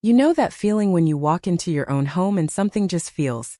You know that feeling when you walk into your own home and something just feels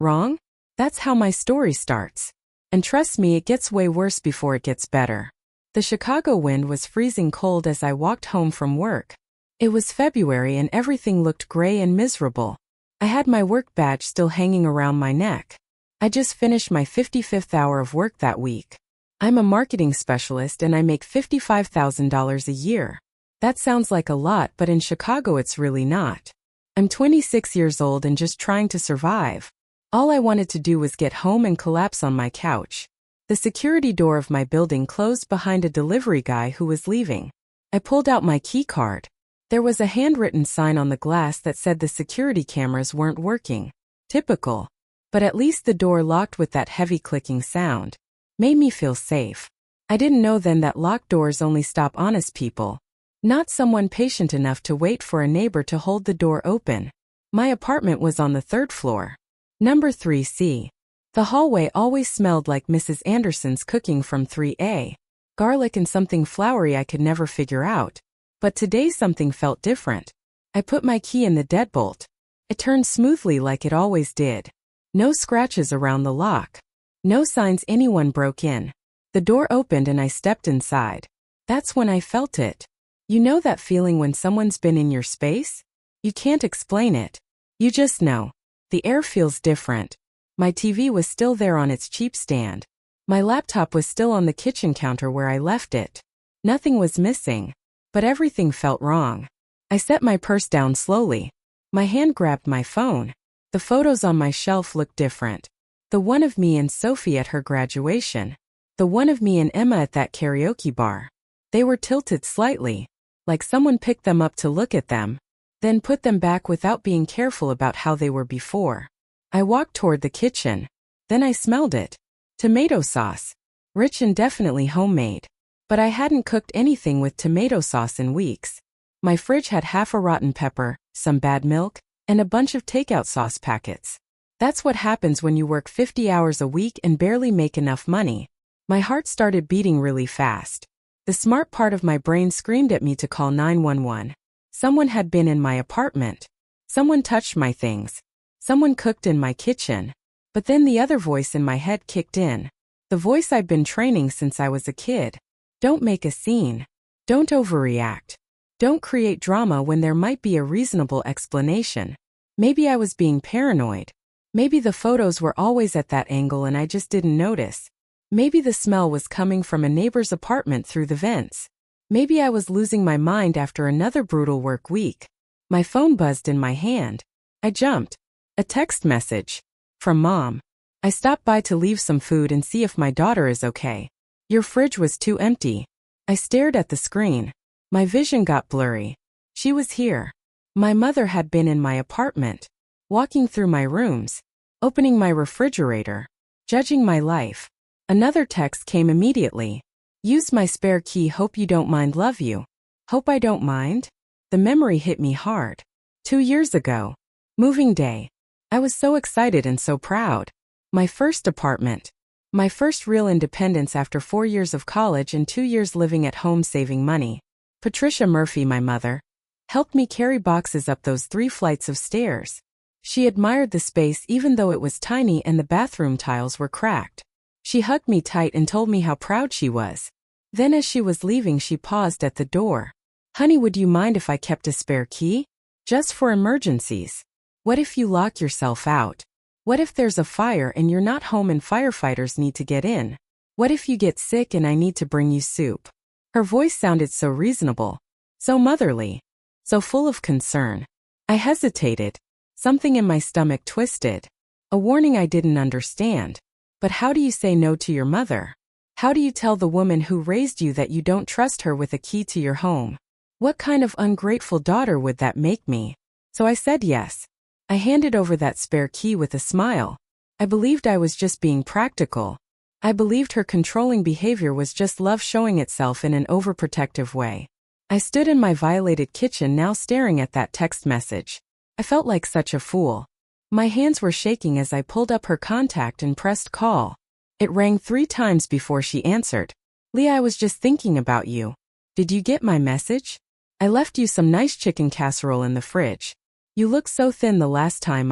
wrong? That's how my story starts. And trust me, it gets way worse before it gets better. The Chicago wind was freezing cold as I walked home from work. It was February and everything looked gray and miserable. I had my work badge still hanging around my neck. I just finished my 55th hour of work that week. I'm a marketing specialist and I make $55,000 a year. That sounds like a lot, but in Chicago it's really not. I'm 26 years old and just trying to survive. All I wanted to do was get home and collapse on my couch. The security door of my building closed behind a delivery guy who was leaving. I pulled out my key card. There was a handwritten sign on the glass that said the security cameras weren't working. Typical. But at least the door locked with that heavy clicking sound. Made me feel safe. I didn't know then that locked doors only stop honest people. Not someone patient enough to wait for a neighbor to hold the door open. My apartment was on the 3rd floor. Number 3C. The hallway always smelled like Mrs. Anderson's cooking from 3A. Garlic and something floury I could never figure out. But today something felt different. I put my key in the deadbolt. It turned smoothly like it always did. No scratches around the lock. No signs anyone broke in. The door opened and I stepped inside. That's when I felt it. You know that feeling when someone's been in your space? You can't explain it. You just know. The air feels different. My TV was still there on its cheap stand. My laptop was still on the kitchen counter where I left it. Nothing was missing. But everything felt wrong. I set my purse down slowly. My hand grabbed my phone. The photos on my shelf looked different. The one of me and Sophie at her graduation. The one of me and Emma at that karaoke bar. They were tilted slightly. Like someone picked them up to look at them, then put them back without being careful about how they were before. I walked toward the kitchen. Then I smelled it. Tomato sauce. Rich and definitely homemade. But I hadn't cooked anything with tomato sauce in weeks. My fridge had half a rotten pepper, some bad milk, and a bunch of takeout sauce packets. That's what happens when you work 50 hours a week and barely make enough money. My heart started beating really fast. The smart part of my brain screamed at me to call 911. Someone had been in my apartment. Someone touched my things. Someone cooked in my kitchen. But then the other voice in my head kicked in. The voice I've been training since I was a kid. Don't make a scene. Don't overreact. Don't create drama when there might be a reasonable explanation. Maybe I was being paranoid. Maybe the photos were always at that angle and I just didn't notice. Maybe the smell was coming from a neighbor's apartment through the vents. Maybe I was losing my mind after another brutal work week. My phone buzzed in my hand. I jumped. A text message. From Mom. I stopped by to leave some food and see if my daughter is okay. Your fridge was too empty. I stared at the screen. My vision got blurry. She was here. My mother had been in my apartment. Walking through my rooms. Opening my refrigerator. Judging my life. Another text came immediately. Use my spare key, hope you don't mind, love you. Hope I don't mind? The memory hit me hard. 2 years ago. Moving day. I was so excited and so proud. My first apartment. My first real independence after 4 years of college and 2 years living at home saving money. Patricia Murphy, my mother, helped me carry boxes up those 3 flights of stairs. She admired the space even though it was tiny and the bathroom tiles were cracked. She hugged me tight and told me how proud she was. Then as she was leaving, she paused at the door. Honey, would you mind if I kept a spare key? Just for emergencies. What if you lock yourself out? What if there's a fire and you're not home and firefighters need to get in? What if you get sick and I need to bring you soup? Her voice sounded so reasonable, so motherly, so full of concern. I hesitated. Something in my stomach twisted. A warning I didn't understand. But how do you say no to your mother? How do you tell the woman who raised you that you don't trust her with a key to your home? What kind of ungrateful daughter would that make me? So I said yes. I handed over that spare key with a smile. I believed I was just being practical. I believed her controlling behavior was just love showing itself in an overprotective way. I stood in my violated kitchen now staring at that text message. I felt like such a fool. My hands were shaking as I pulled up her contact and pressed call. It rang 3 times before she answered. Leah, I was just thinking about you. Did you get my message? I left you some nice chicken casserole in the fridge. You looked so thin the last time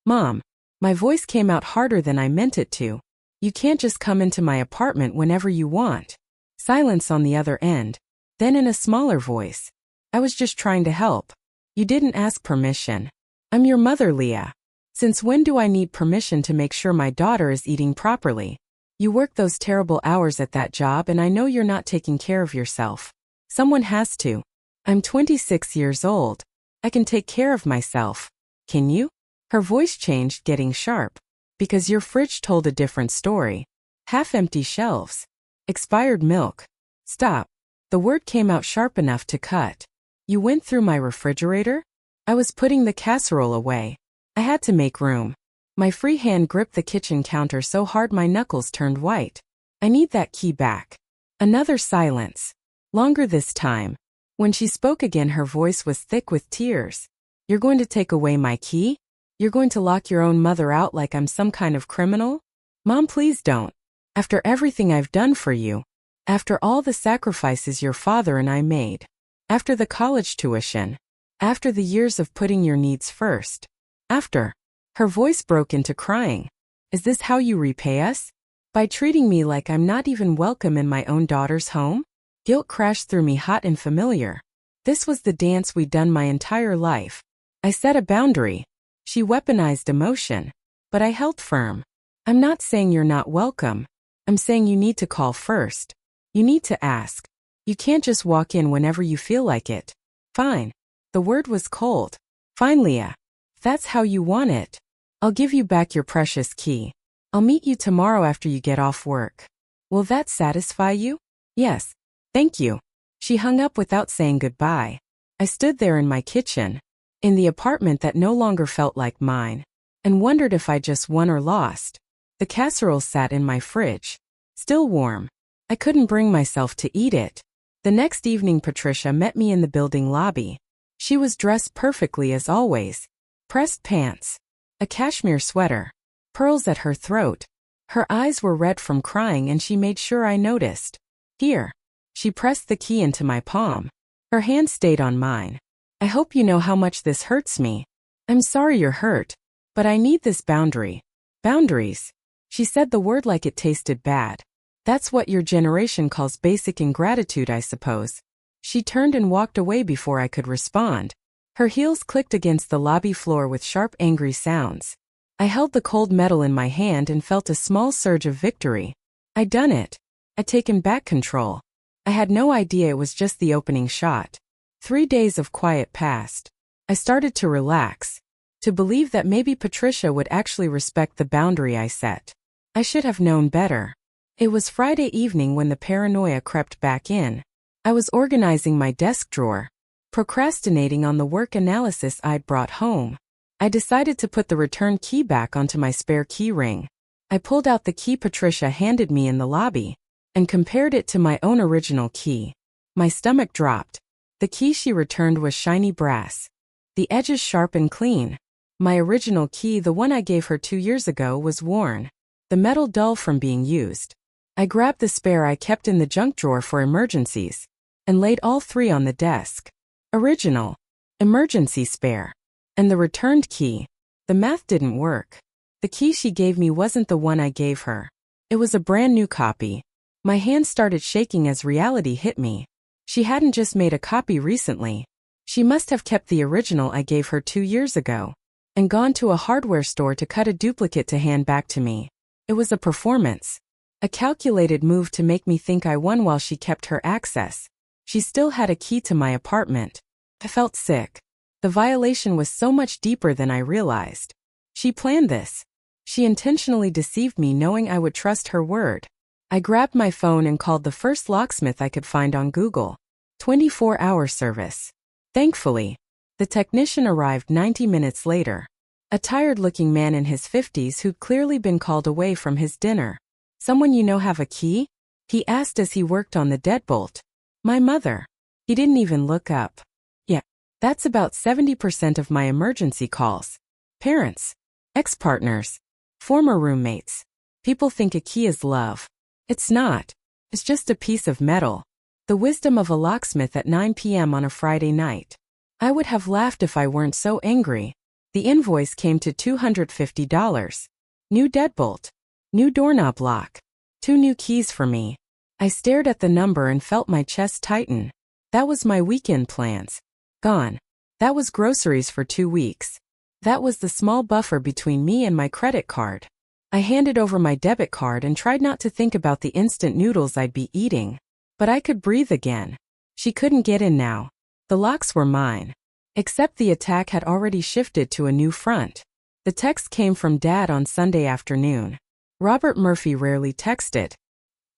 Mom. My voice came out harder than I meant it to. You can't just come into my apartment whenever you want. Silence on the other end. Then in a smaller voice. I was just trying to help. You didn't ask permission. I'm your mother, Leah. Since when do I need permission to make sure my daughter is eating properly? You work those terrible hours at that job and I know you're not taking care of yourself. Someone has to. I'm 26 years old. I can take care of myself. Can you? Her voice changed, getting sharp. Because your fridge told a different story. Half-empty shelves. Expired milk. Stop. The word came out sharp enough to cut. You went through my refrigerator? I was putting the casserole away. I had to make room. My free hand gripped the kitchen counter so hard my knuckles turned white. I need that key back. Another silence. Longer this time. When she spoke again, her voice was thick with tears. You're going to take away my key? You're going to lock your own mother out like I'm some kind of criminal? Mom, please don't. After everything I've done for you. After all the sacrifices your father and I made. After the college tuition. After the years of putting your needs first. After. Her voice broke into crying. Is this how you repay us? By treating me like I'm not even welcome in my own daughter's home? Guilt crashed through me, hot and familiar. This was the dance we'd done my entire life. I set a boundary. She weaponized emotion. But I held firm. I'm not saying you're not welcome. I'm saying you need to call first. You need to ask. You can't just walk in whenever you feel like it. Fine. The word was cold. Fine, Leah. If that's how you want it. I'll give you back your precious key. I'll meet you tomorrow after you get off work. Will that satisfy you? Yes. Thank you. She hung up without saying goodbye. I stood there in my kitchen, in the apartment that no longer felt like mine, and wondered if I just won or lost. The casserole sat in my fridge, still warm. I couldn't bring myself to eat it. The next evening, Patricia met me in the building lobby. She was dressed perfectly as always. Pressed pants, a cashmere sweater, pearls at her throat. Her eyes were red from crying and she made sure I noticed. Here. She pressed the key into my palm. Her hand stayed on mine. I hope you know how much this hurts me. I'm sorry you're hurt. But I need this boundary. Boundaries. She said the word like it tasted bad. That's what your generation calls basic ingratitude, I suppose. She turned and walked away before I could respond. Her heels clicked against the lobby floor with sharp, angry sounds. I held the cold metal in my hand and felt a small surge of victory. I'd done it. I'd taken back control. I had no idea it was just the opening shot. 3 days of quiet passed. I started to relax, to believe that maybe Patricia would actually respect the boundary I set. I should have known better. It was Friday evening when the paranoia crept back in. I was organizing my desk drawer, procrastinating on the work analysis I'd brought home. I decided to put the return key back onto my spare key ring. I pulled out the key Patricia handed me in the lobby and compared it to my own original key. My stomach dropped. The key she returned was shiny brass. The edges sharp and clean. My original key, the one I gave her 2 years ago, was worn. The metal dull from being used. I grabbed the spare I kept in the junk drawer for emergencies and laid all 3 on the desk. Original, emergency spare, and the returned key. The math didn't work. The key she gave me wasn't the one I gave her. It was a brand new copy. My hand started shaking as reality hit me. She hadn't just made a copy recently. She must have kept the original I gave her 2 years ago and gone to a hardware store to cut a duplicate to hand back to me. It was a performance. A calculated move to make me think I won while she kept her access. She still had a key to my apartment. I felt sick. The violation was so much deeper than I realized. She planned this. She intentionally deceived me knowing I would trust her word. I grabbed my phone and called the first locksmith I could find on Google. 24-hour service. Thankfully, the technician arrived 90 minutes later. A tired-looking man in his 50s who'd clearly been called away from his dinner. Someone you know have a key? He asked as he worked on the deadbolt. My mother. He didn't even look up. Yeah, that's about 70% of my emergency calls. Parents. Ex-partners. Former roommates. People think a key is love. It's not. It's just a piece of metal. The wisdom of a locksmith at 9 p.m. on a Friday night. I would have laughed if I weren't so angry. The invoice came to $250. New deadbolt. New doorknob lock. 2 new keys for me. I stared at the number and felt my chest tighten. That was my weekend plans. Gone. That was groceries for 2 weeks. That was the small buffer between me and my credit card. I handed over my debit card and tried not to think about the instant noodles I'd be eating. But I could breathe again. She couldn't get in now. The locks were mine. Except the attack had already shifted to a new front. The text came from Dad on Sunday afternoon. Robert Murphy rarely texted.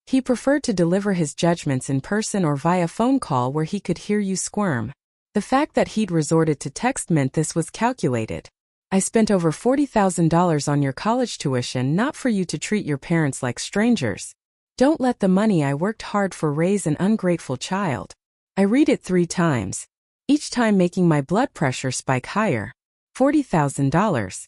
He preferred to deliver his judgments in person or via phone call where he could hear you squirm. The fact that he'd resorted to text meant this was calculated. I spent over $40,000 on your college tuition, not for you to treat your parents like strangers. Don't let the money I worked hard for raise an ungrateful child. I read it 3 times, each time making my blood pressure spike higher. $40,000.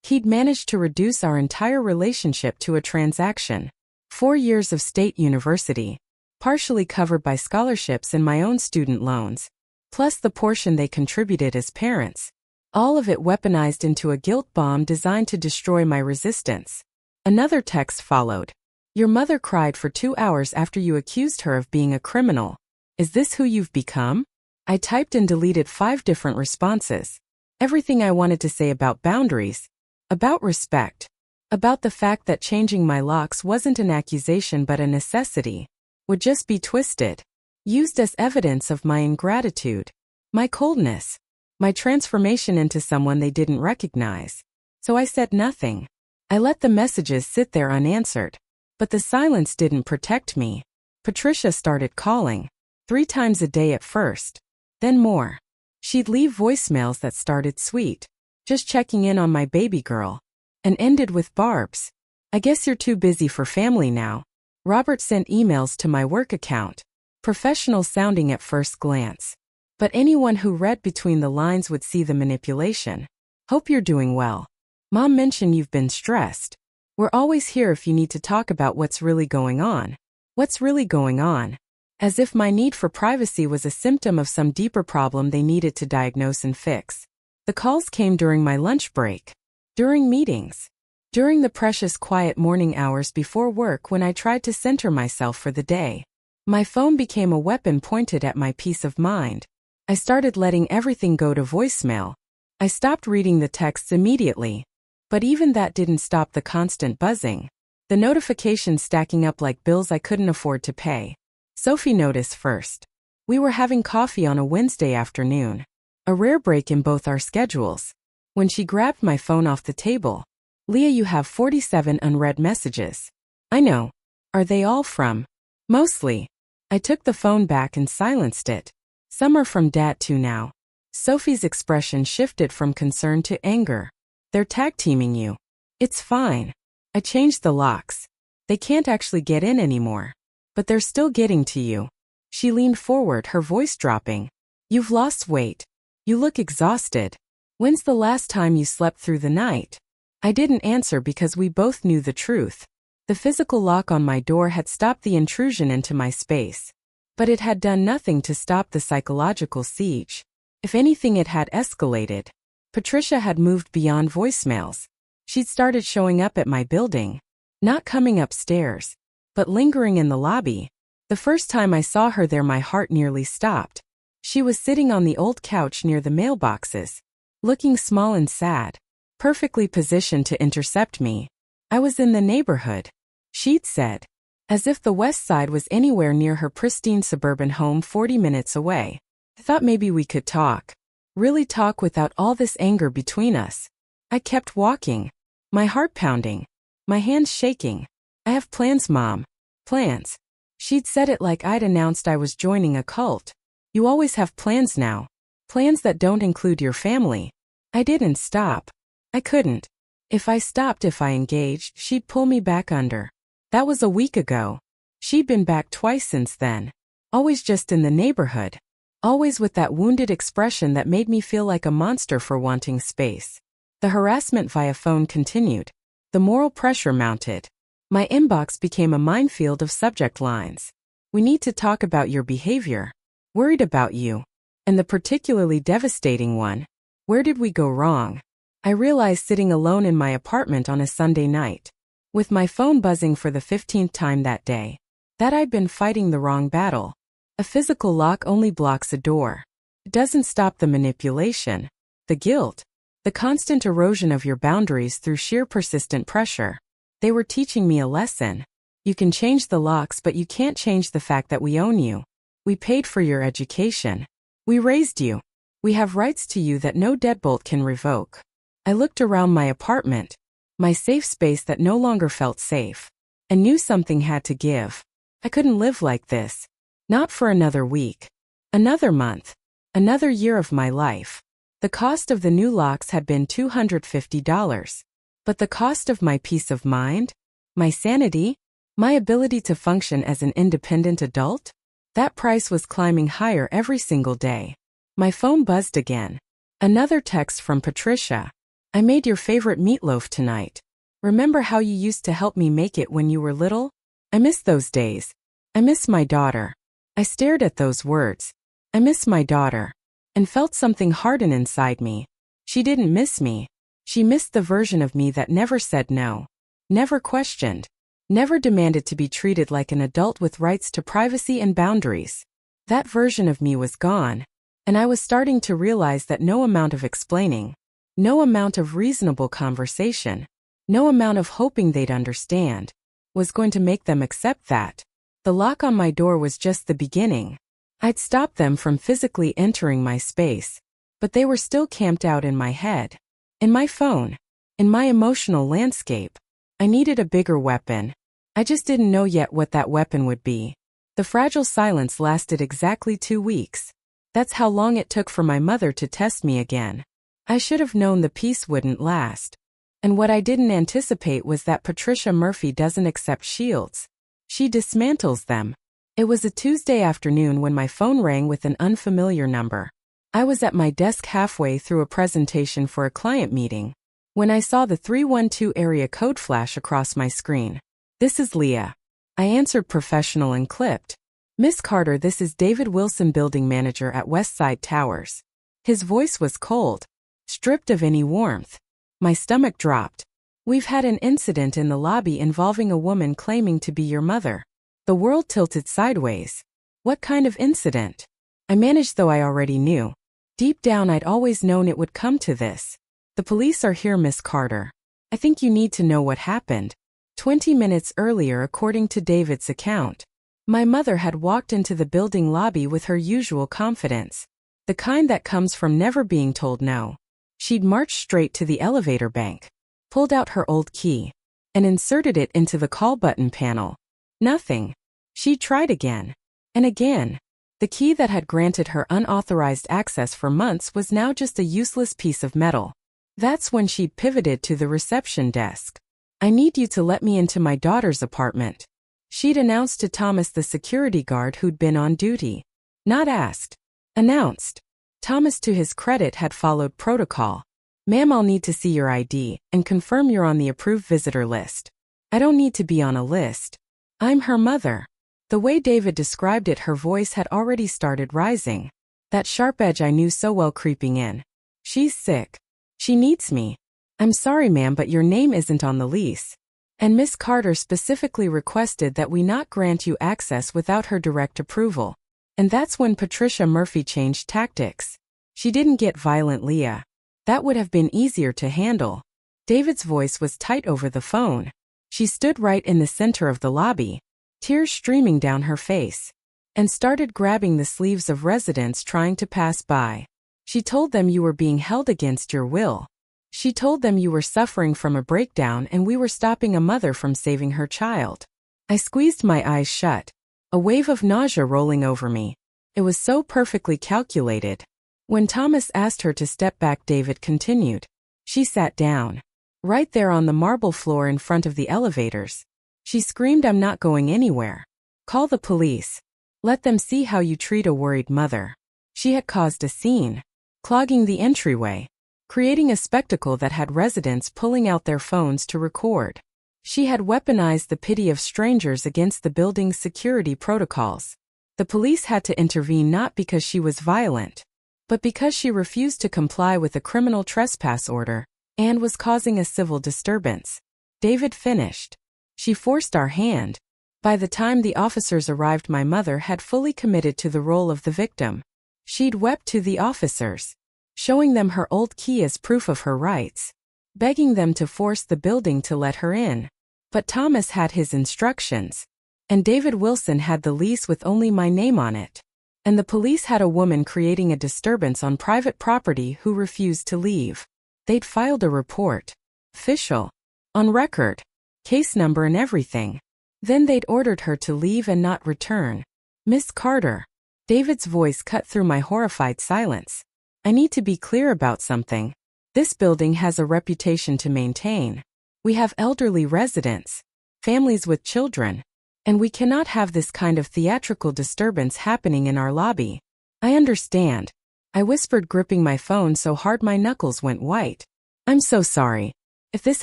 He'd managed to reduce our entire relationship to a transaction. 4 years of state university, partially covered by scholarships and my own student loans, plus the portion they contributed as parents. All of it weaponized into a guilt bomb designed to destroy my resistance. Another text followed. Your mother cried for 2 hours after you accused her of being a criminal. Is this who you've become? I typed and deleted 5 different responses. Everything I wanted to say about boundaries, about respect, about the fact that changing my locks wasn't an accusation but a necessity, would just be twisted, used as evidence of my ingratitude, my coldness, my transformation into someone they didn't recognize. So I said nothing. I let the messages sit there unanswered. But the silence didn't protect me. Patricia started calling. 3 times a day at first. Then more. She'd leave voicemails that started sweet, just checking in on my baby girl, and ended with barbs. I guess you're too busy for family now. Robert sent emails to my work account, professional sounding at first glance. But anyone who read between the lines would see the manipulation. Hope you're doing well. Mom mentioned you've been stressed. We're always here if you need to talk about what's really going on. What's really going on? As if my need for privacy was a symptom of some deeper problem they needed to diagnose and fix. The calls came during my lunch break. During meetings. During the precious quiet morning hours before work when I tried to center myself for the day. My phone became a weapon pointed at my peace of mind. I started letting everything go to voicemail. I stopped reading the texts immediately. But even that didn't stop the constant buzzing. The notifications stacking up like bills I couldn't afford to pay. Sophie noticed first. We were having coffee on a Wednesday afternoon. A rare break in both our schedules. When she grabbed my phone off the table. Leah, you have 47 unread messages. I know. Are they all from? Mostly. I took the phone back and silenced it. Some are from Dad too now. Sophie's expression shifted from concern to anger. They're tag-teaming you. It's fine. I changed the locks. They can't actually get in anymore. But they're still getting to you. She leaned forward, her voice dropping. You've lost weight. You look exhausted. When's the last time you slept through the night? I didn't answer because we both knew the truth. The physical lock on my door had stopped the intrusion into my space. But it had done nothing to stop the psychological siege. If anything, it had escalated. Patricia had moved beyond voicemails. She'd started showing up at my building. Not coming upstairs, but lingering in the lobby. The first time I saw her there, my heart nearly stopped. She was sitting on the old couch near the mailboxes, looking small and sad, perfectly positioned to intercept me. I was in the neighborhood, she'd said, as if the West Side was anywhere near her pristine suburban home 40 minutes away. I thought maybe we could talk. Really talk without all this anger between us. I kept walking, my heart pounding, my hands shaking. I have plans, Mom. Plans. She'd said it like I'd announced I was joining a cult. You always have plans now. Plans that don't include your family. I didn't stop. I couldn't. If I stopped, if I engaged, she'd pull me back under. That was a week ago. She'd been back twice since then. Always just in the neighborhood. Always with that wounded expression that made me feel like a monster for wanting space. The harassment via phone continued. The moral pressure mounted. My inbox became a minefield of subject lines. We need to talk about your behavior. Worried about you. And the particularly devastating one. Where did we go wrong? I realized sitting alone in my apartment on a Sunday night, with my phone buzzing for the 15th time that day, that I'd been fighting the wrong battle. A physical lock only blocks a door. It doesn't stop the manipulation, the guilt, the constant erosion of your boundaries through sheer persistent pressure. They were teaching me a lesson. You can change the locks, but you can't change the fact that we own you. We paid for your education. We raised you. We have rights to you that no deadbolt can revoke. I looked around my apartment, my safe space that no longer felt safe, and knew something had to give. I couldn't live like this. Not for another week, another month, another year of my life. The cost of the new locks had been $250. But the cost of my peace of mind, my sanity, my ability to function as an independent adult? That price was climbing higher every single day. My phone buzzed again. Another text from Patricia. I made your favorite meatloaf tonight. Remember how you used to help me make it when you were little? I miss those days. I miss my daughter. I stared at those words. I miss my daughter. And felt something harden inside me. She didn't miss me. She missed the version of me that never said no. Never questioned. Never demanded to be treated like an adult with rights to privacy and boundaries. That version of me was gone. And I was starting to realize that no amount of explaining, no amount of reasonable conversation, no amount of hoping they'd understand, was going to make them accept that. The lock on my door was just the beginning. I'd stopped them from physically entering my space, but they were still camped out in my head, in my phone, in my emotional landscape. I needed a bigger weapon. I just didn't know yet what that weapon would be. The fragile silence lasted exactly 2 weeks. That's how long it took for my mother to test me again. I should have known the peace wouldn't last. And what I didn't anticipate was that Patricia Murphy doesn't accept shields. She dismantles them. It was a Tuesday afternoon when my phone rang with an unfamiliar number. I was at my desk halfway through a presentation for a client meeting, when I saw the 312 area code flash across my screen. This is Leah. I answered professional and clipped. Miss Carter, this is David Wilson, building manager at Westside Towers. His voice was cold, stripped of any warmth. My stomach dropped. We've had an incident in the lobby involving a woman claiming to be your mother. The world tilted sideways. What kind of incident? I managed, though I already knew. Deep down I'd always known it would come to this. The police are here, Miss Carter. I think you need to know what happened. 20 minutes earlier, according to David's account, my mother had walked into the building lobby with her usual confidence. The kind that comes from never being told no. She'd marched straight to the elevator bank, pulled out her old key, and inserted it into the call button panel. Nothing. She tried again. And again. The key that had granted her unauthorized access for months was now just a useless piece of metal. That's when she pivoted to the reception desk. I need you to let me into my daughter's apartment. She'd announced to Thomas, the security guard who'd been on duty. Not asked. Announced. Thomas, to his credit, had followed protocol. Ma'am, I'll need to see your ID and confirm you're on the approved visitor list. I don't need to be on a list. I'm her mother. The way David described it, her voice had already started rising. That sharp edge I knew so well creeping in. She's sick. She needs me. I'm sorry, ma'am, but your name isn't on the lease. And Miss Carter specifically requested that we not grant you access without her direct approval. And that's when Patricia Murphy changed tactics. She didn't get violent, Leah. That would have been easier to handle. David's voice was tight over the phone. She stood right in the center of the lobby, tears streaming down her face, and started grabbing the sleeves of residents trying to pass by. She told them you were being held against your will. She told them you were suffering from a breakdown and we were stopping a mother from saving her child. I squeezed my eyes shut, a wave of nausea rolling over me. It was so perfectly calculated. When Thomas asked her to step back, David continued. She sat down, right there on the marble floor in front of the elevators. She screamed, I'm not going anywhere. Call the police. Let them see how you treat a worried mother. She had caused a scene, clogging the entryway, creating a spectacle that had residents pulling out their phones to record. She had weaponized the pity of strangers against the building's security protocols. The police had to intervene not because she was violent, but because she refused to comply with a criminal trespass order and was causing a civil disturbance. David finished. She forced our hand. By the time the officers arrived, my mother had fully committed to the role of the victim. She'd wept to the officers, showing them her old key as proof of her rights, begging them to force the building to let her in. But Thomas had his instructions, and David Wilson had the lease with only my name on it. And the police had a woman creating a disturbance on private property who refused to leave. They'd filed a report. Official. On record. Case number and everything. Then they'd ordered her to leave and not return. Miss Carter. David's voice cut through my horrified silence. I need to be clear about something. This building has a reputation to maintain. We have elderly residents, families with children, and we cannot have this kind of theatrical disturbance happening in our lobby. I understand. I whispered, gripping my phone so hard my knuckles went white. I'm so sorry. If this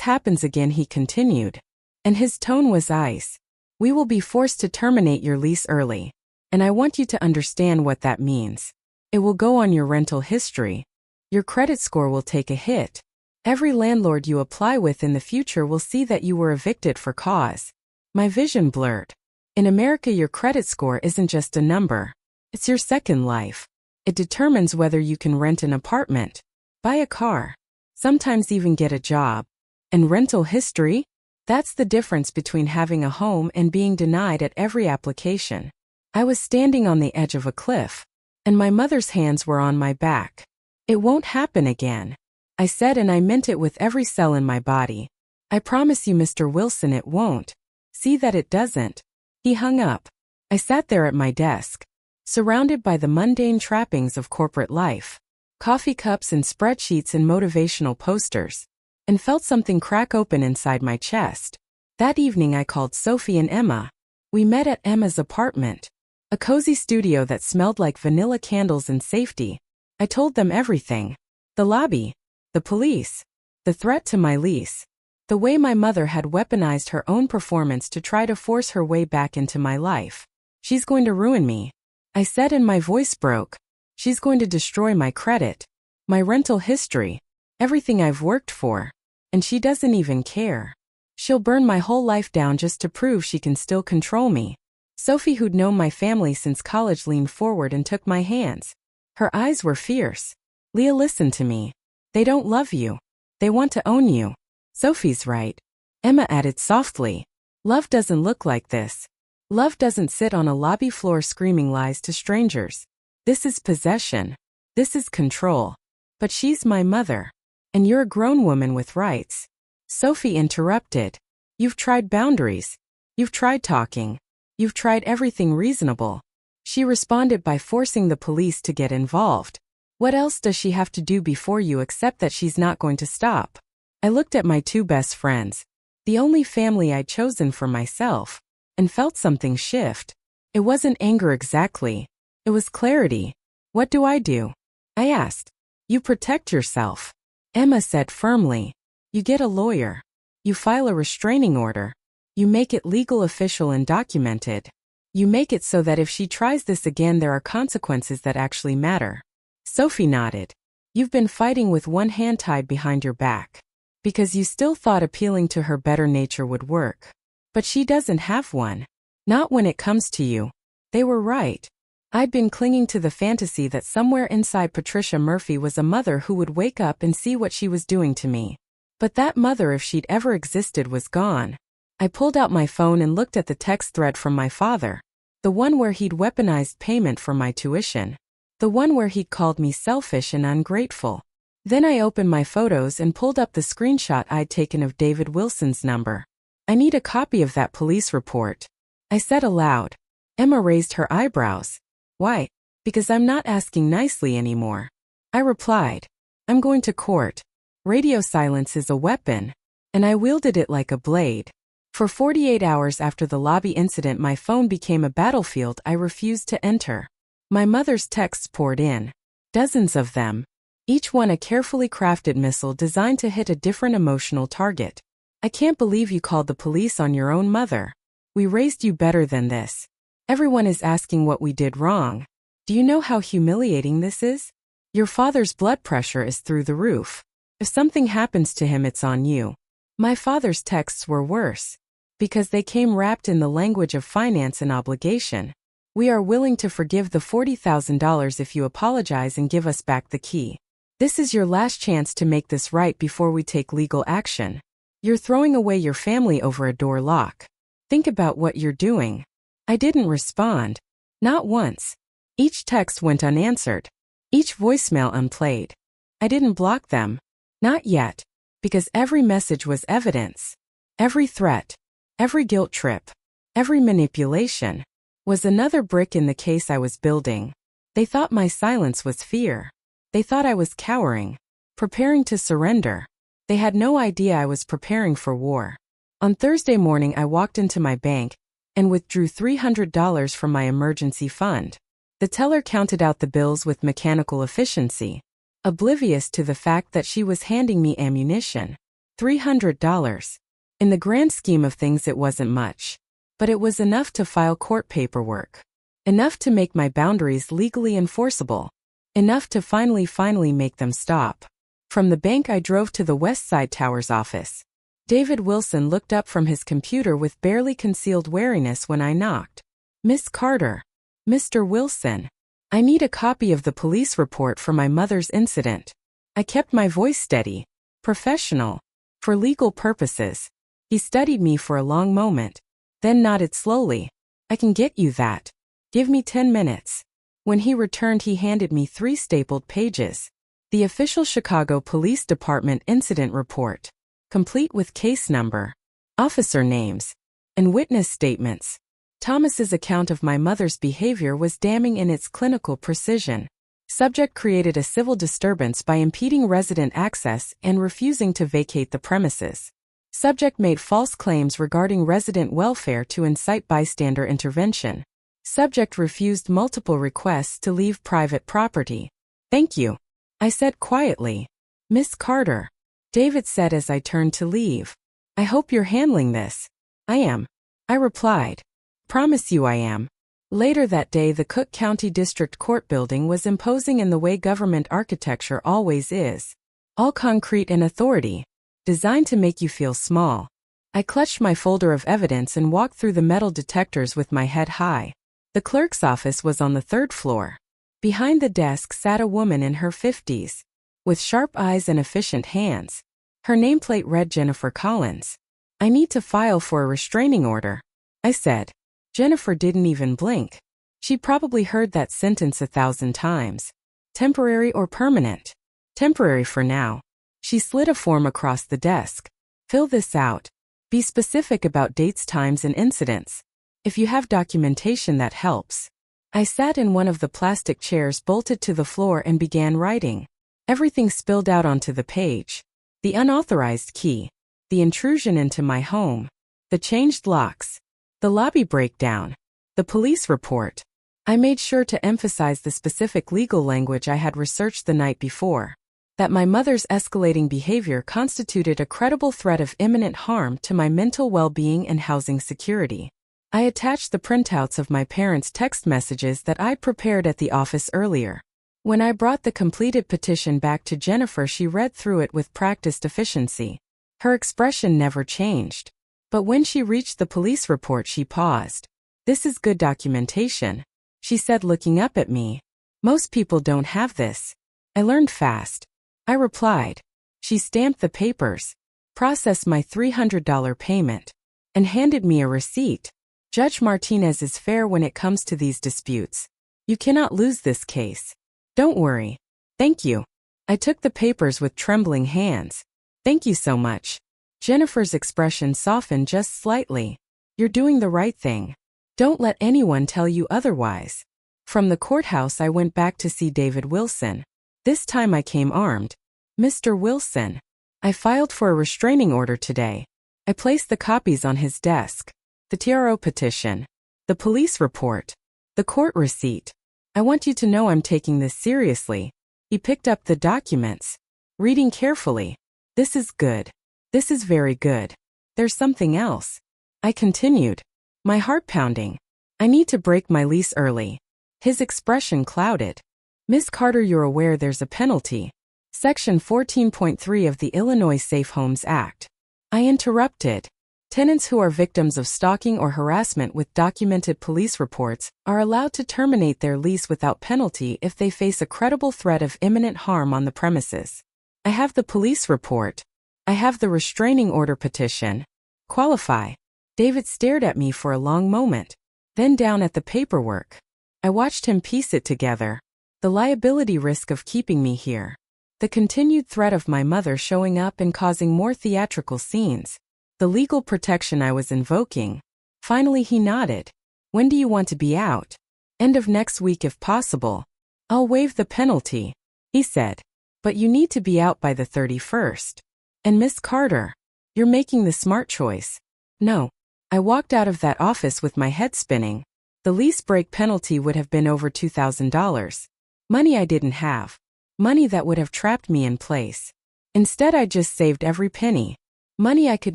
happens again, he continued, and his tone was ice. We will be forced to terminate your lease early, and I want you to understand what that means. It will go on your rental history. Your credit score will take a hit. Every landlord you apply with in the future will see that you were evicted for cause. My vision blurred. In America, your credit score isn't just a number. It's your second life. It determines whether you can rent an apartment, buy a car, sometimes even get a job. And rental history? That's the difference between having a home and being denied at every application. I was standing on the edge of a cliff, and my mother's hands were on my back. It won't happen again, I said, and I meant it with every cell in my body. I promise you, Mr. Wilson, it won't. See that it doesn't. He hung up. I sat there at my desk, surrounded by the mundane trappings of corporate life, coffee cups and spreadsheets and motivational posters, and felt something crack open inside my chest. That evening I called Sophie and Emma. We met at Emma's apartment, a cozy studio that smelled like vanilla candles and safety. I told them everything. The lobby, the police, the threat to my lease, the way my mother had weaponized her own performance to try to force her way back into my life. She's going to ruin me, I said, and my voice broke. She's going to destroy my credit, my rental history, everything I've worked for. And she doesn't even care. She'll burn my whole life down just to prove she can still control me. Sophie, who'd known my family since college, leaned forward and took my hands. Her eyes were fierce. Leah, listen to me. They don't love you. They want to own you. Sophie's right, Emma added softly. Love doesn't look like this. Love doesn't sit on a lobby floor screaming lies to strangers. This is possession. This is control. But she's my mother. And you're a grown woman with rights. Sophie interrupted. You've tried boundaries. You've tried talking. You've tried everything reasonable. She responded by forcing the police to get involved. What else does she have to do before you accept that she's not going to stop? I looked at my two best friends, the only family I'd chosen for myself, and felt something shift. It wasn't anger exactly. It was clarity. What do? I asked. You protect yourself, Emma said firmly. You get a lawyer. You file a restraining order. You make it legal, official, and documented. You make it so that if she tries this again, there are consequences that actually matter. Sophie nodded. You've been fighting with one hand tied behind your back, because you still thought appealing to her better nature would work. But she doesn't have one. Not when it comes to you. They were right. I'd been clinging to the fantasy that somewhere inside Patricia Murphy was a mother who would wake up and see what she was doing to me. But that mother, if she'd ever existed, was gone. I pulled out my phone and looked at the text thread from my father. The one where he'd weaponized payment for my tuition. The one where he'd called me selfish and ungrateful. Then I opened my photos and pulled up the screenshot I'd taken of David Wilson's number. I need a copy of that police report, I said aloud. Emma raised her eyebrows. Why? Because I'm not asking nicely anymore, I replied. I'm going to court. Radio silence is a weapon, and I wielded it like a blade. For 48 hours after the lobby incident, my phone became a battlefield I refused to enter. My mother's texts poured in. Dozens of them. Each one a carefully crafted missile designed to hit a different emotional target. I can't believe you called the police on your own mother. We raised you better than this. Everyone is asking what we did wrong. Do you know how humiliating this is? Your father's blood pressure is through the roof. If something happens to him, it's on you." My father's texts were worse, because they came wrapped in the language of finance and obligation. "We are willing to forgive the $40,000 if you apologize and give us back the key. This is your last chance to make this right before we take legal action. You're throwing away your family over a door lock. Think about what you're doing." I didn't respond. Not once. Each text went unanswered. Each voicemail unplayed. I didn't block them. Not yet. Because every message was evidence. Every threat, every guilt trip, every manipulation was another brick in the case I was building. They thought my silence was fear. They thought I was cowering, preparing to surrender. They had no idea I was preparing for war. On Thursday morning, I walked into my bank and withdrew $300 from my emergency fund. The teller counted out the bills with mechanical efficiency, oblivious to the fact that she was handing me ammunition. $300. In the grand scheme of things, it wasn't much, but it was enough to file court paperwork, enough to make my boundaries legally enforceable, enough to finally make them stop. From the bank, I drove to the West Side Tower's office. David Wilson looked up from his computer with barely concealed wariness when I knocked. "Miss Carter." "Mr. Wilson, I need a copy of the police report for my mother's incident." I kept my voice steady, professional, for legal purposes. He studied me for a long moment, then nodded slowly. "I can get you that. Give me 10 minutes. When he returned, he handed me 3 stapled pages. The official Chicago Police Department incident report, complete with case number, officer names, and witness statements. Thomas's account of my mother's behavior was damning in its clinical precision. Subject created a civil disturbance by impeding resident access and refusing to vacate the premises. Subject made false claims regarding resident welfare to incite bystander intervention. Subject refused multiple requests to leave private property. "Thank you," I said quietly. "Miss Carter," David said as I turned to leave. "I hope you're handling this." "I am," I replied. "Promise you I am." Later that day, the Cook County District Court building was imposing in the way government architecture always is. All concrete and authority, designed to make you feel small. I clutched my folder of evidence and walked through the metal detectors with my head high. The clerk's office was on the 3rd floor. Behind the desk sat a woman in her 50s, with sharp eyes and efficient hands. Her nameplate read Jennifer Collins. "I need to file for a restraining order," I said. Jennifer didn't even blink. She probably heard that sentence 1,000 times. "Temporary or permanent?" "Temporary for now." She slid a form across the desk. "Fill this out. Be specific about dates, times, and incidents. If you have documentation, that helps." I sat in one of the plastic chairs bolted to the floor and began writing. Everything spilled out onto the page. The unauthorized key, the intrusion into my home, the changed locks, the lobby breakdown, the police report. I made sure to emphasize the specific legal language I had researched the night before, that my mother's escalating behavior constituted a credible threat of imminent harm to my mental well-being and housing security. I attached the printouts of my parents' text messages that I'd prepared at the office earlier. When I brought the completed petition back to Jennifer, she read through it with practiced efficiency. Her expression never changed. But when she reached the police report, she paused. "This is good documentation," she said, looking up at me. "Most people don't have this." I learned fast, I replied. She stamped the papers, processed my $300 payment, and handed me a receipt. "Judge Martinez is fair when it comes to these disputes. You cannot lose this case. Don't worry." "Thank you." I took the papers with trembling hands. "Thank you so much." Jennifer's expression softened just slightly. "You're doing the right thing. Don't let anyone tell you otherwise." From the courthouse, I went back to see David Wilson. This time I came armed. "Mr. Wilson, I filed for a restraining order today." I placed the copies on his desk. The TRO petition, the police report, the court receipt. "I want you to know I'm taking this seriously." He picked up the documents, reading carefully. "This is good. This is very good." There's something else. I continued, my heart pounding. I need to break my lease early. His expression clouded. Miss Carter, you're aware there's a penalty. Section 14.3 of the Illinois Safe Homes Act. I interrupted. Tenants who are victims of stalking or harassment with documented police reports are allowed to terminate their lease without penalty if they face a credible threat of imminent harm on the premises. I have the police report. I have the restraining order petition. Qualify. David stared at me for a long moment, then down at the paperwork. I watched him piece it together. The liability risk of keeping me here. The continued threat of my mother showing up and causing more theatrical scenes. The legal protection I was invoking. Finally he nodded. When do you want to be out? End of next week if possible. I'll waive the penalty, he said. But you need to be out by the 31st. And Miss Carter, you're making the smart choice. No. I walked out of that office with my head spinning. The lease break penalty would have been over $2,000. Money I didn't have. Money that would have trapped me in place. Instead I just saved every penny. Money I could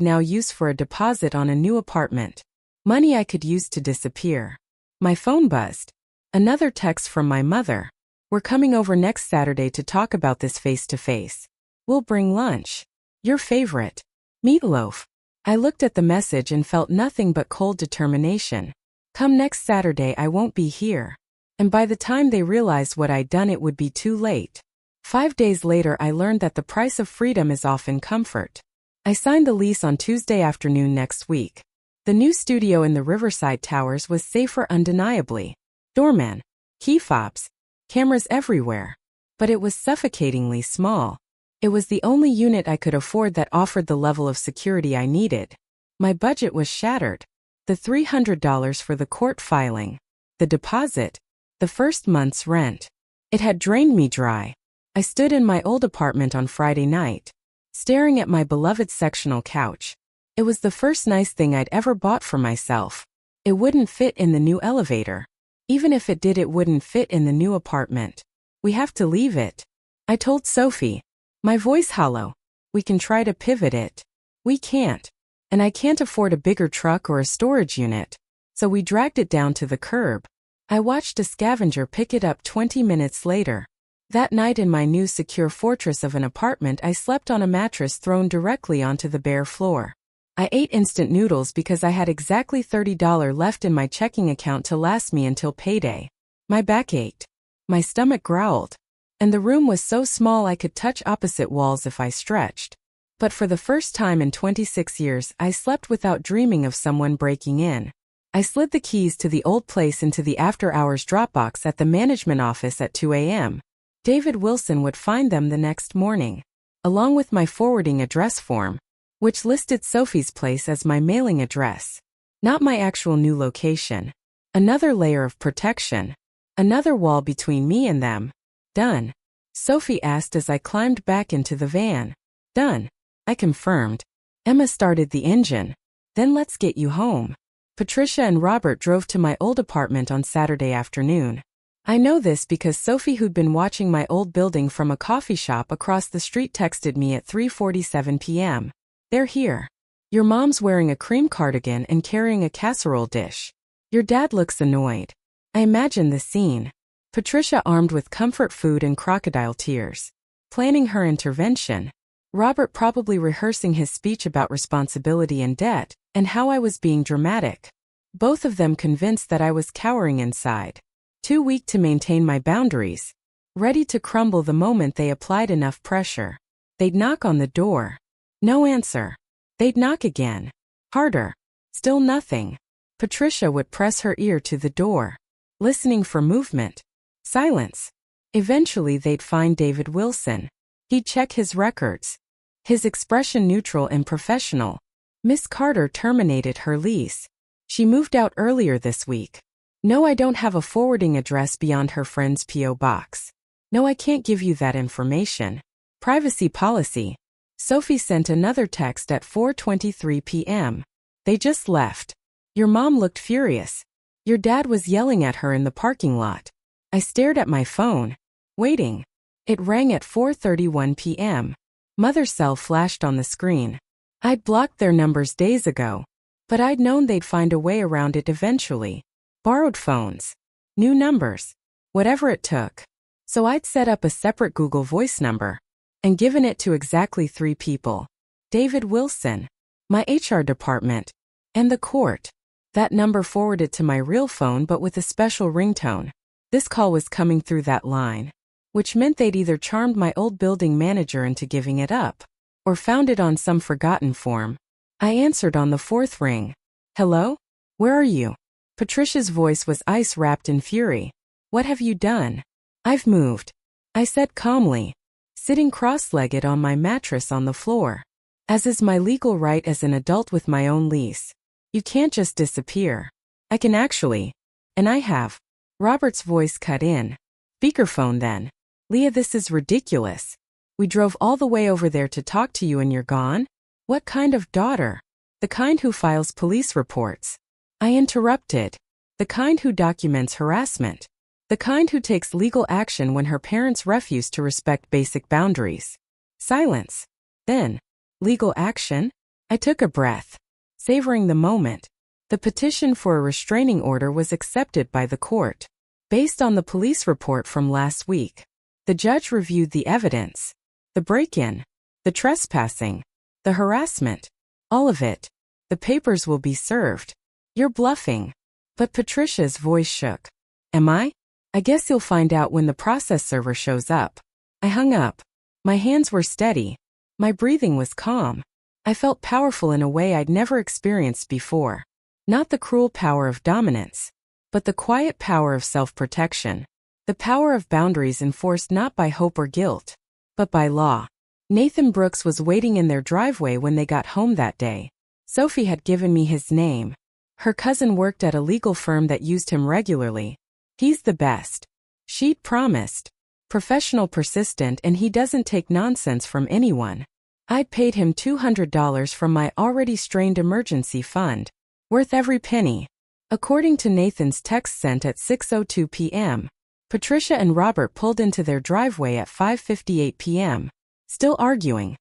now use for a deposit on a new apartment. Money I could use to disappear. My phone buzzed. Another text from my mother. We're coming over next Saturday to talk about this face to face. We'll bring lunch. Your favorite. Meatloaf. I looked at the message and felt nothing but cold determination. Come next Saturday I won't be here. And by the time they realized what I'd done it would be too late. 5 days later I learned that the price of freedom is often comfort. I signed the lease on Tuesday afternoon next week. The new studio in the Riverside Towers was safer undeniably. Doorman. Key fobs. Cameras everywhere. But it was suffocatingly small. It was the only unit I could afford that offered the level of security I needed. My budget was shattered. The $300 for the court filing. The deposit. The first month's rent. It had drained me dry. I stood in my old apartment on Friday night, staring at my beloved sectional couch. It was the first nice thing I'd ever bought for myself. It wouldn't fit in the new elevator. Even if it did, it wouldn't fit in the new apartment. We have to leave it. I told Sophie. My voice hollow. We can try to pivot it. We can't. And I can't afford a bigger truck or a storage unit. So we dragged it down to the curb. I watched a scavenger pick it up 20 minutes later. That night in my new secure fortress of an apartment I slept on a mattress thrown directly onto the bare floor. I ate instant noodles because I had exactly $30 left in my checking account to last me until payday. My back ached. My stomach growled. And the room was so small I could touch opposite walls if I stretched. But for the first time in 26 years I slept without dreaming of someone breaking in. I slid the keys to the old place into the after-hours Dropbox at the management office at 2 a.m. David Wilson would find them the next morning, along with my forwarding address form, which listed Sophie's place as my mailing address, not my actual new location. Another layer of protection. Another wall between me and them. Done. Sophie asked as I climbed back into the van. Done. I confirmed. Emma started the engine. Then let's get you home. Patricia and Robert drove to my old apartment on Saturday afternoon. I know this because Sophie, who'd been watching my old building from a coffee shop across the street, texted me at 3:47 p.m. They're here. Your mom's wearing a cream cardigan and carrying a casserole dish. Your dad looks annoyed. I imagine the scene. Patricia armed with comfort food and crocodile tears, planning her intervention. Robert probably rehearsing his speech about responsibility and debt, and how I was being dramatic. Both of them convinced that I was cowering inside. Too weak to maintain my boundaries. Ready to crumble the moment they applied enough pressure. They'd knock on the door. No answer. They'd knock again. Harder. Still nothing. Patricia would press her ear to the door, listening for movement. Silence. Eventually they'd find David Wilson. He'd check his records. His expression neutral and professional. Miss Carter terminated her lease. She moved out earlier this week. No, I don't have a forwarding address beyond her friend's P.O. box. No, I can't give you that information. Privacy policy. Sophie sent another text at 4:23 p.m. They just left. Your mom looked furious. Your dad was yelling at her in the parking lot. I stared at my phone, waiting. It rang at 4:31 p.m. Mother's cell flashed on the screen. I'd blocked their numbers days ago, but I'd known they'd find a way around it eventually. Borrowed phones, new numbers, whatever it took. So I'd set up a separate Google Voice number and given it to exactly 3 people. David Wilson, my HR department, and the court. That number forwarded to my real phone but with a special ringtone. This call was coming through that line, which meant they'd either charmed my old building manager into giving it up, or found it on some forgotten form. I answered on the 4th ring. Hello? Where are you? Patricia's voice was ice-wrapped in fury. What have you done? I've moved, I said calmly, sitting cross-legged on my mattress on the floor. As is my legal right as an adult with my own lease. You can't just disappear. I can actually. And I have. Robert's voice cut in. Speakerphone then. Leah, this is ridiculous. We drove all the way over there to talk to you and you're gone? What kind of daughter? The kind who files police reports. I interrupted. The kind who documents harassment. The kind who takes legal action when her parents refuse to respect basic boundaries. Silence. Then, legal action? I took a breath, savoring the moment. The petition for a restraining order was accepted by the court. Based on the police report from last week, the judge reviewed the evidence, the break-in, the trespassing, the harassment, all of it. The papers will be served. You're bluffing. But Patricia's voice shook. Am I? I guess you'll find out when the process server shows up. I hung up. My hands were steady. My breathing was calm. I felt powerful in a way I'd never experienced before. Not the cruel power of dominance, but the quiet power of self-protection. The power of boundaries enforced not by hope or guilt, but by law. Nathan Brooks was waiting in their driveway when they got home that day. Sophie had given me his name. Her cousin worked at a legal firm that used him regularly. He's the best. She'd promised. Professional, persistent, and he doesn't take nonsense from anyone. I'd paid him $200 from my already strained emergency fund. Worth every penny. According to Nathan's text sent at 6:02 p.m., Patricia and Robert pulled into their driveway at 5:58 p.m., still arguing.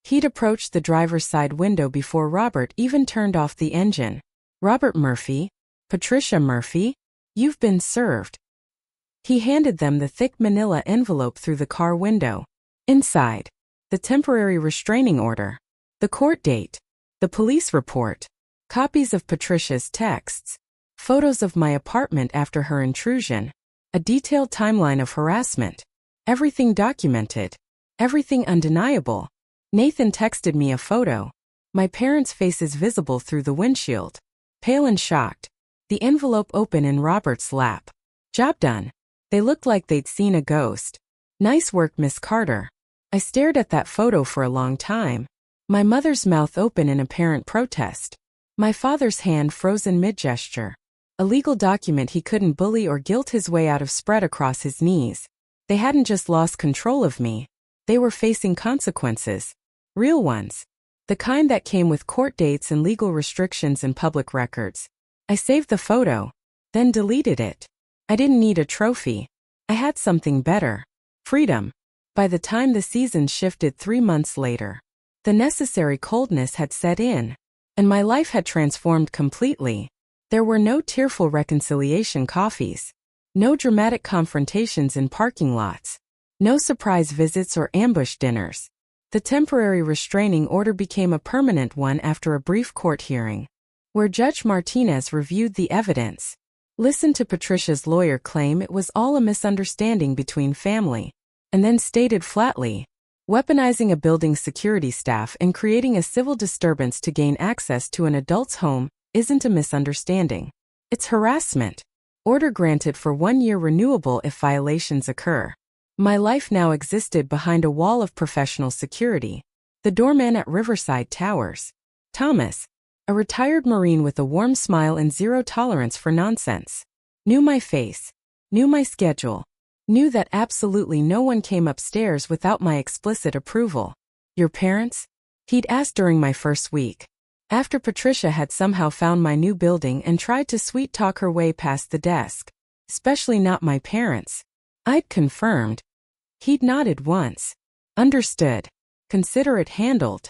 He'd approached the driver's side window before Robert even turned off the engine. Robert Murphy, Patricia Murphy, you've been served. He handed them the thick manila envelope through the car window. Inside, the temporary restraining order, the court date, the police report, copies of Patricia's texts, photos of my apartment after her intrusion, a detailed timeline of harassment, everything documented, everything undeniable. Nathan texted me a photo. My parents' faces visible through the windshield, pale and shocked. The envelope open in Robert's lap. Job done. They looked like they'd seen a ghost. Nice work, Miss Carter. I stared at that photo for a long time. My mother's mouth open in apparent protest. My father's hand frozen mid-gesture. A legal document he couldn't bully or guilt his way out of spread across his knees. They hadn't just lost control of me. They were facing consequences. Real ones. The kind that came with court dates and legal restrictions and public records. I saved the photo, then deleted it. I didn't need a trophy. I had something better. Freedom. By the time the season shifted 3 months later, the necessary coldness had set in, and my life had transformed completely. There were no tearful reconciliation coffees, no dramatic confrontations in parking lots, no surprise visits or ambush dinners. The temporary restraining order became a permanent one after a brief court hearing, where Judge Martinez reviewed the evidence, listened to Patricia's lawyer claim it was all a misunderstanding between family, and then stated flatly, weaponizing a building's security staff and creating a civil disturbance to gain access to an adult's home isn't a misunderstanding. It's harassment. Order granted for 1 year, renewable if violations occur. My life now existed behind a wall of professional security. The doorman at Riverside Towers, Thomas, a retired Marine with a warm smile and zero tolerance for nonsense, knew my face, knew my schedule, knew that absolutely no one came upstairs without my explicit approval. Your parents? He'd asked during my first week, after Patricia had somehow found my new building and tried to sweet-talk her way past the desk. Especially not my parents. I'd confirmed. He'd nodded once. Understood. Consider it handled.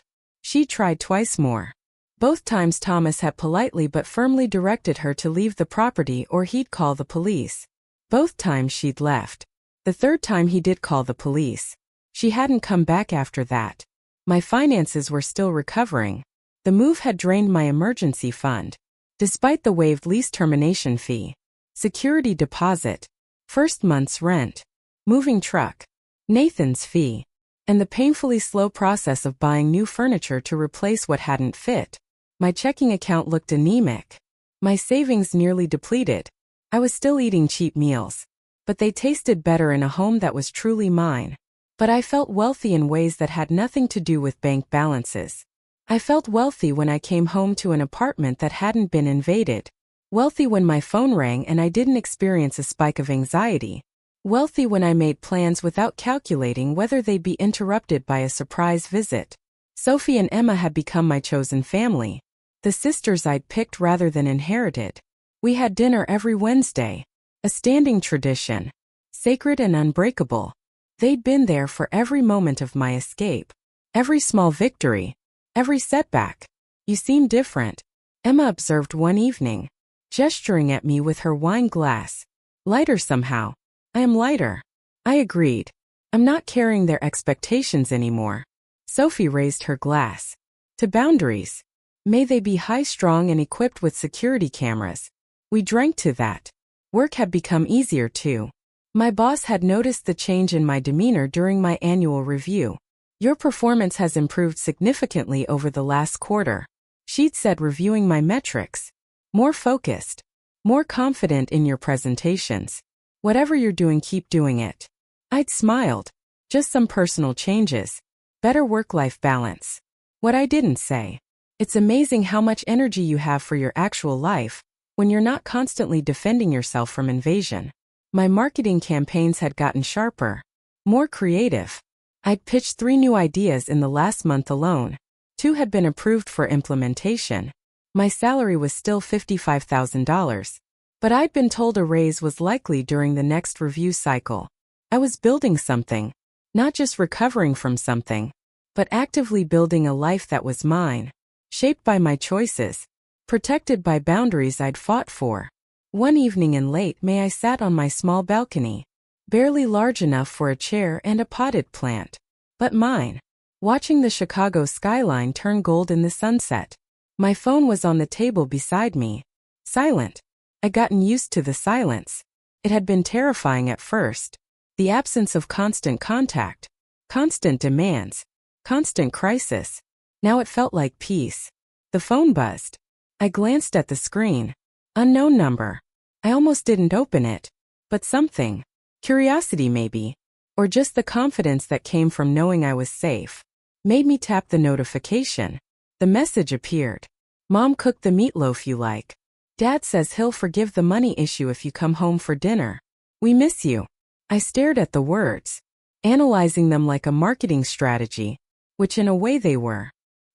She tried twice more. Both times Thomas had politely but firmly directed her to leave the property or he'd call the police. Both times she'd left. The third time he did call the police. She hadn't come back after that. My finances were still recovering. The move had drained my emergency fund. Despite the waived lease termination fee, security deposit, first month's rent, moving truck, Nathan's fee, and the painfully slow process of buying new furniture to replace what hadn't fit, my checking account looked anemic. My savings nearly depleted. I was still eating cheap meals, but they tasted better in a home that was truly mine. But I felt wealthy in ways that had nothing to do with bank balances. I felt wealthy when I came home to an apartment that hadn't been invaded. Wealthy when my phone rang and I didn't experience a spike of anxiety. Wealthy when I made plans without calculating whether they'd be interrupted by a surprise visit. Sophie and Emma had become my chosen family. The sisters I'd picked rather than inherited. We had dinner every Wednesday. A standing tradition. Sacred and unbreakable. They'd been there for every moment of my escape. Every small victory. Every setback. You seem different, Emma observed one evening, gesturing at me with her wine glass. Lighter somehow. I am lighter. I agreed. I'm not carrying their expectations anymore. Sophie raised her glass. To boundaries. May they be high-strung and equipped with security cameras. We drank to that. Work had become easier too. My boss had noticed the change in my demeanor during my annual review. Your performance has improved significantly over the last quarter, she'd said, reviewing my metrics. More focused. More confident in your presentations. Whatever you're doing, keep doing it. I'd smiled. Just some personal changes. Better work-life balance. What I didn't say. It's amazing how much energy you have for your actual life when you're not constantly defending yourself from invasion. My marketing campaigns had gotten sharper. More creative. I'd pitched 3 new ideas in the last month alone. 2 had been approved for implementation. My salary was still $55,000. But I'd been told a raise was likely during the next review cycle. I was building something. Not just recovering from something, but actively building a life that was mine. Shaped by my choices. Protected by boundaries I'd fought for. One evening in late May I sat on my small balcony. Barely large enough for a chair and a potted plant. But mine. Watching the Chicago skyline turn gold in the sunset. My phone was on the table beside me. Silent. I'd gotten used to the silence. It had been terrifying at first. The absence of constant contact. Constant demands. Constant crisis. Now it felt like peace. The phone buzzed. I glanced at the screen. Unknown number. I almost didn't open it. But something. Curiosity maybe. Or just the confidence that came from knowing I was safe. Made me tap the notification. The message appeared. Mom cooked the meatloaf you like. Dad says he'll forgive the money issue if you come home for dinner. We miss you. I stared at the words. Analyzing them like a marketing strategy. Which in a way they were.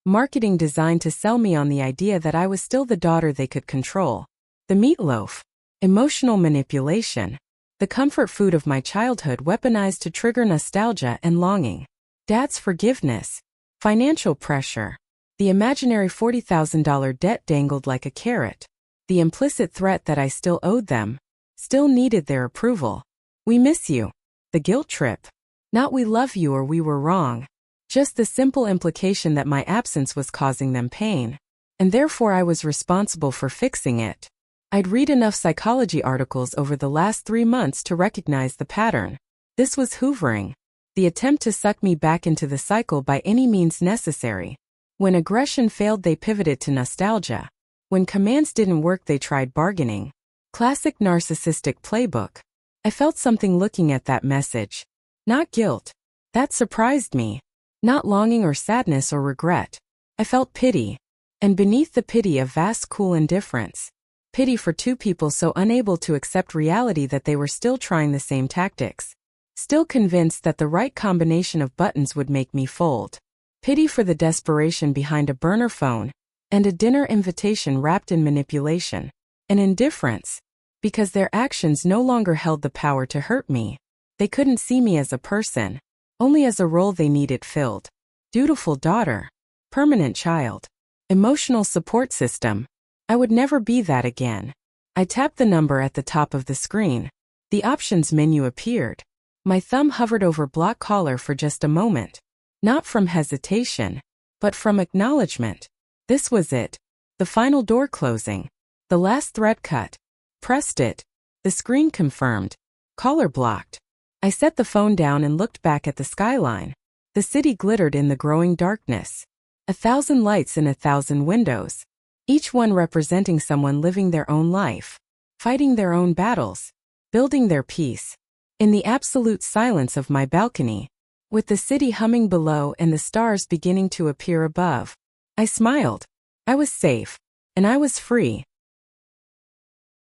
Marketing designed to sell me on the idea that I was still the daughter they could control. The meatloaf. Emotional manipulation. The comfort food of my childhood weaponized to trigger nostalgia and longing. Dad's forgiveness. Financial pressure. The imaginary $40,000 debt dangled like a carrot. The implicit threat that I still owed them. Still needed their approval. We miss you. The guilt trip. Not we love you or we were wrong. Just the simple implication that my absence was causing them pain. And therefore I was responsible for fixing it. I'd read enough psychology articles over the last 3 months to recognize the pattern. This was hoovering. The attempt to suck me back into the cycle by any means necessary. When aggression failed, they pivoted to nostalgia. When commands didn't work, they tried bargaining. Classic narcissistic playbook. I felt something looking at that message. Not guilt. That surprised me. Not longing or sadness or regret. I felt pity. And beneath the pity, a vast cool indifference. Pity for 2 people so unable to accept reality that they were still trying the same tactics. Still convinced that the right combination of buttons would make me fold. Pity for the desperation behind a burner phone. And a dinner invitation wrapped in manipulation. And indifference. Because their actions no longer held the power to hurt me. They couldn't see me as a person. Only as a role they needed filled. Dutiful daughter. Permanent child. Emotional support system. I would never be that again. I tapped the number at the top of the screen. The options menu appeared. My thumb hovered over block caller for just a moment. Not from hesitation, but from acknowledgement. This was it. The final door closing. The last thread cut. Pressed it. The screen confirmed. Caller blocked. I set the phone down and looked back at the skyline. The city glittered in the growing darkness. 1,000 lights in 1,000 windows. Each one representing someone living their own life, fighting their own battles, building their peace. In the absolute silence of my balcony, with the city humming below and the stars beginning to appear above, I smiled. I was safe, and I was free.